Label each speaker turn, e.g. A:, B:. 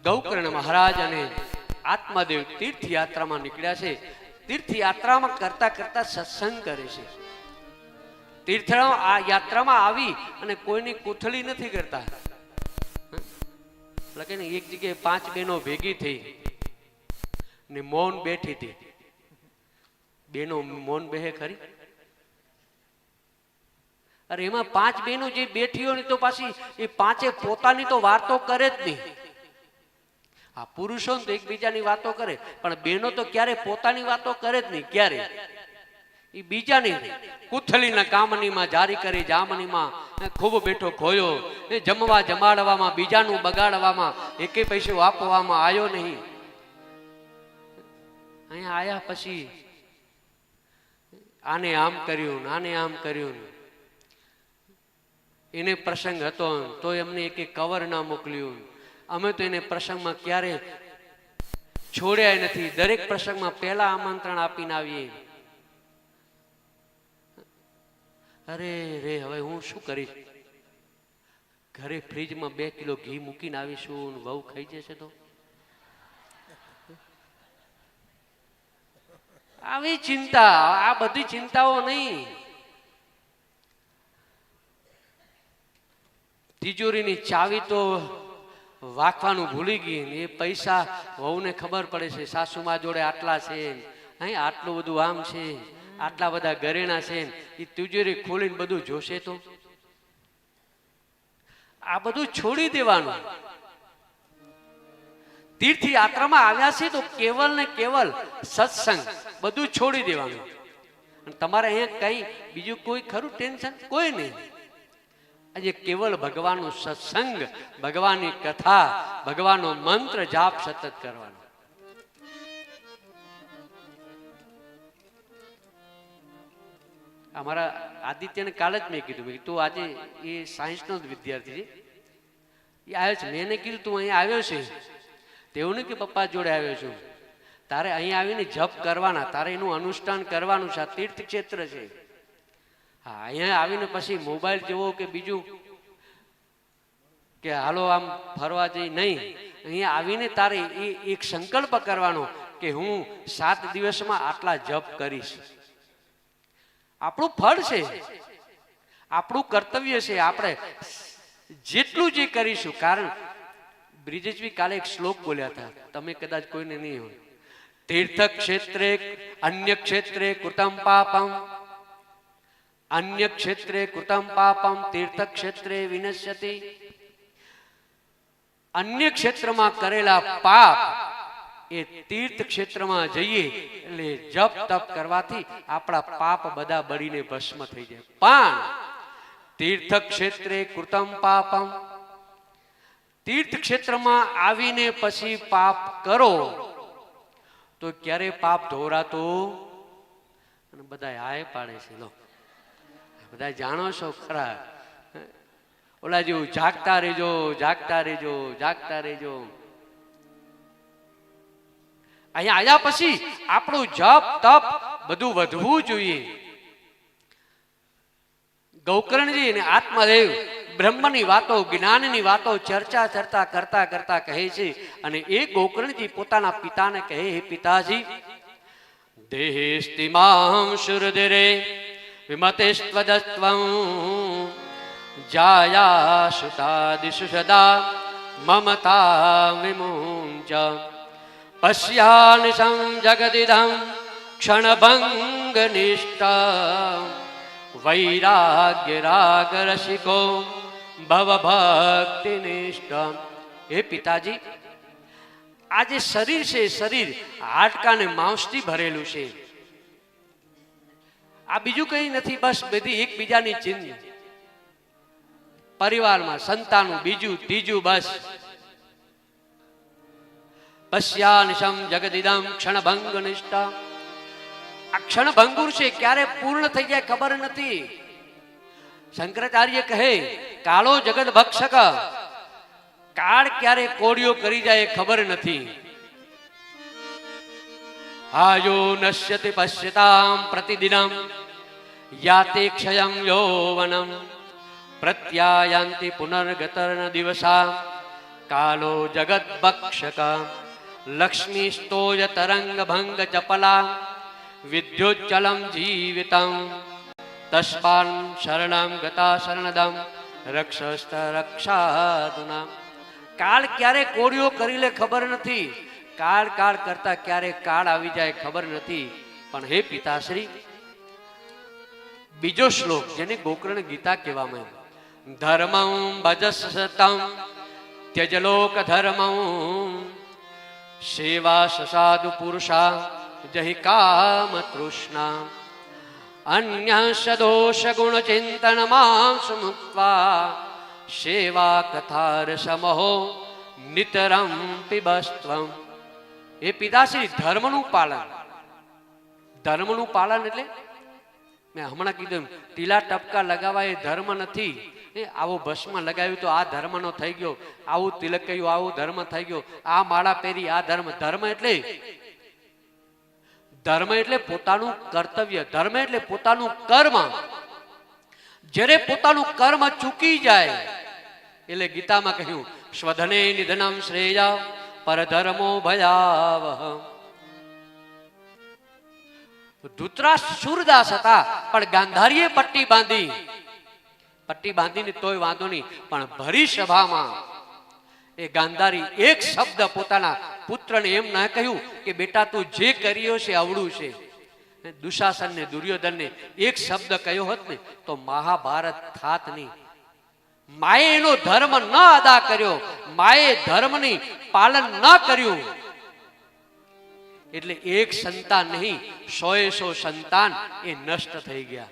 A: ગૌકર્ણ મહારાજ અને આત્માદેવ તીર્થયાત્રામાં નીકળ્યા છે. તીર્થયાત્રામાં કરતા કરતા સત્સંગ કરે છે. યાત્રામાં આવી અને કોઈની કોથળી નથી કરતા. એક જગ્યાએ 5 બહેનો ભેગી થઈ ને મૌન બેઠી હતી. બહેનો મૌન બેહે ખરી? અરે એમાં 5 બહેનો જે બેઠી હોય તો પાછી એ 5 પોતાની તો વાતો કરે જ નહીં. આ પુરુષો તો એકબીજાની વાતો કરે, પણ બહેનો તો ક્યારે પોતાની વાતો કરે જ નહીં. ક્યારે એ બીજાની કુથલીના કામનીમાં જારી કરી, જામનીમાં ખૂબ બેઠો ખોયો, જમવા જમાડવામાં, બીજાનું બગાડવામાં, એકે પૈસો આપવામાં આવ્યો નહીં. અહીંયા આયા પછી આને આમ કર્યું, આને આમ કર્યું. એને પ્રસંગ હતો તો એમને એક કવર ના મોકલ્યું. અમે તો એને પ્રસંગમાં ક્યારે છોડ્યા નથી. દરેક પ્રસંગમાં પહેલા આમંત્રણ આપીને આવીએ. અરે રે, હવે હું શું કરીશ? ઘરે ફ્રીજમાં 2 કિલો ઘી મૂકીને આવીશું, વહુ ખાઈ જશે તો. આવી ચિંતા, આ બધી ચિંતાઓ નહીં. તિજોરીની ચાવી તો વાંખવાનું ભૂલી ગઈ. એ પૈસા વહુને ખબર પડે છે, સાસુમા જોડે આટલા છે, અહીં આટલું બધું આમ છે, આટલા બધા ઘરેણા છે. એ તિજોરી ખોલીને બધું જોશે તો આ બધું છોડી દેવાનું. તીર્થયાત્રામાં આવ્યા છે તો કેવલ ને કેવલ સત્સંગ બધું છોડી દેવાનું. તમારે અહીંયા કઈ બીજું કોઈ ખરું ટેન્શન? કોઈ નહીં. આજે કેવલ ભગવાનનું સત્સંગ, ભગવાનની કથા, ભગવાનનો મંત્ર જાપ સતત કરવાનો. અમારા આદિત્યને કાલે જ મેં કીધું, તું આજે એ સાયન્સનો જ વિદ્યાર્થી છે, એ આવ્યો છે. મેં કીધું તું અહીંયા આવ્યો છે તેવું નહીં કે પપ્પા જોડે આવ્યો છું. તારે અહીંયા આવીને જપ કરવાના, તારે એનું અનુષ્ઠાન કરવાનું છે. આ તીર્થ ક્ષેત્ર છે. હા, અહીંયા આવીને પછી મોબાઈલ જોવો કે બીજું કે હાલો આમ ફરવા જઈ નહીં. અહીંયા આવીને તારે એ એક સંકલ્પ કરવાનો કે હું 7 દિવસમાં આટલા જપ કરીશ. આપણું ફળ છે, આપણું કર્તવ્ય છે. આપણે જેટલું જે કરીશું. કારણ બ્રિજેશજી કાલે એક શ્લોક બોલ્યા હતા, તમે કદાચ કોઈને નહીં હોય. તીર્થ ક્ષેત્રે અન્ય ક્ષેત્રે કૃતમ પાપમ, અન્ય ક્ષેત્રે કૃતમ પાપમ તીર્થ ક્ષેત્રે વિનશ્યતિ. અન્ય ક્ષેત્રમાં કરેલા પાપ એ તીર્થ ક્ષેત્રમાં જઈએ એટલે જપ તપ કરવાથી આપણા પાપ બધા બળીને ભસ્મ થઈ જાય. પણ તીર્થ ક્ષેત્રે કૃતમ પાપમ, તીર્થ ક્ષેત્રમાં આવીને પછી પાપ કરો તો ક્યારે પાપ ધોરાતું? અને બધા હાય પાડે છે. લો, બધા જાણો છો ખરા. ઓલા જેવું જાગતા રહેજો, જાગતા રહેજો, જાગતા રહેજો. અહીંયા આવ્યા પછી આપણું જપ તપ બધું વધવું જોઈએ. ગૌકર્ણજી અને આત્માદેવ બ્રહ્મની વાતો, જ્ઞાનની વાતો ચર્ચા કરતા કરતા કહે છે. અને એ ગૌકર્ણજી પોતાના પિતાને કહે, હે પિતાજી, દેહેસ્તિમાં શુરદિરે વિમતેસ્ત્વદત્વં જાયા સુતાદિષુ સદા મમતા વિમુંચ પશ્યાનિશં જગદિદં ક્ષણભંગ નિષ્ઠા વૈરાગ્ય રાગ રસિકો ભવ ભક્તિ નિષ્ઠા. હે પિતાજી, આ જે શરીર છે, શરીર હાડકા ને માંસથી ભરેલું છે. આ બીજું કઈ નથી, બસ બધી એકબીજાની ચિંત. પરિવારમાં સંતાનું, બીજું ત્રીજું, બસ. પશ્યાનિશમ જગદિદમ ક્ષણભંગ નિષ્ઠા. આ ક્ષણભંગુર છે, ક્યારે પૂર્ણ થઈ જાય ખબર નથી. શંકરાચાર્ય કહે, કાળો જગત ભક્ષક, કાળ ક્યારે કોડિયો કરી જાય ખબર નથી. આયો નશ્યતિ પશ્યતામ પ્રતિદિનમ યાતે ક્ષયં યૌવનમ પ્રત્યાયન્તિ પુનર્ગતર્ન દિવસા કાલો જગત ભક્ષક લક્ષ્મી સ્તોય તરંગ ભંગ ચપલા વિદ્યોચ્ચલમ જીવિતમ તસ્માન શરણમ ગતા શરણદમ રક્ષસ્ત રક્ષાદુના. કાળ ક્યારે કોળીઓ કરી લે ખબર નથી, કાળ કાળ કરતા ક્યારે કાળ આવી જાય ખબર નથી. પણ હે પિતાશ્રી, બીજો શ્લોક જેને ગોકર્ણ ગીતા કહેવામાં આવે, ધર્મં ભજસતમ ત્યજલોક ધર્મં સેવા સસાદુ પુરુષા જહિ કામ તૃષ્ણા અન્ય દોષ ગુણ ચિંતન માં મુક્ત્વા સેવા કથાર સમહો નિતરમ પિબસ્ત્વમ. એ પિતાશ્રી, ધર્મનું પાલન, ધર્મનું પાલન એટલે મેં હમણાં કીધું ટીલા ટપકા લગાવવા એ ધર્મ નથી. આવો ભસ્મ લગાવ્યું તો આ ધર્મનો થઈ ગયો, આવું તિલક કર્યું આવું ધર્મ થઈ ગયો, આ માળા પહેરી આ ધર્મ. ધર્મ એટલે પોતાનું કર્તવ્ય, ધર્મ એટલે પોતાનું કર્મ. જ્યારે પોતાનું કર્મ ચૂકી જાય એટલે ગીતામાં કહ્યું સ્વધને નિધનમ શ્રેયા પરધર્મો ભયાવહ. ધૃતરાષ્ટ્ર શૂરદાસ હતા પણ ગાંધારીએ પટ્ટી બાંધીને તોય વાંધો નહીં, પણ ભરી સભામાં એ ગાંધારી એક શબ્દ પોતાના પુત્રને એમ ના કહ્યું કે બેટા તું જે કર્યો છે અવળું છે. દુશાસનને દુર્યોધનને એક શબ્દ કહ્યો હોત ને તો મહાભારત થાત નહીં. માએ એનો ધર્મ ન અદા કર્યો, માએ ધર્મની પાલન ન કર્યું એટલે એક સંતાન નહીં 100 સંતાન એ નષ્ટ થઈ ગયા.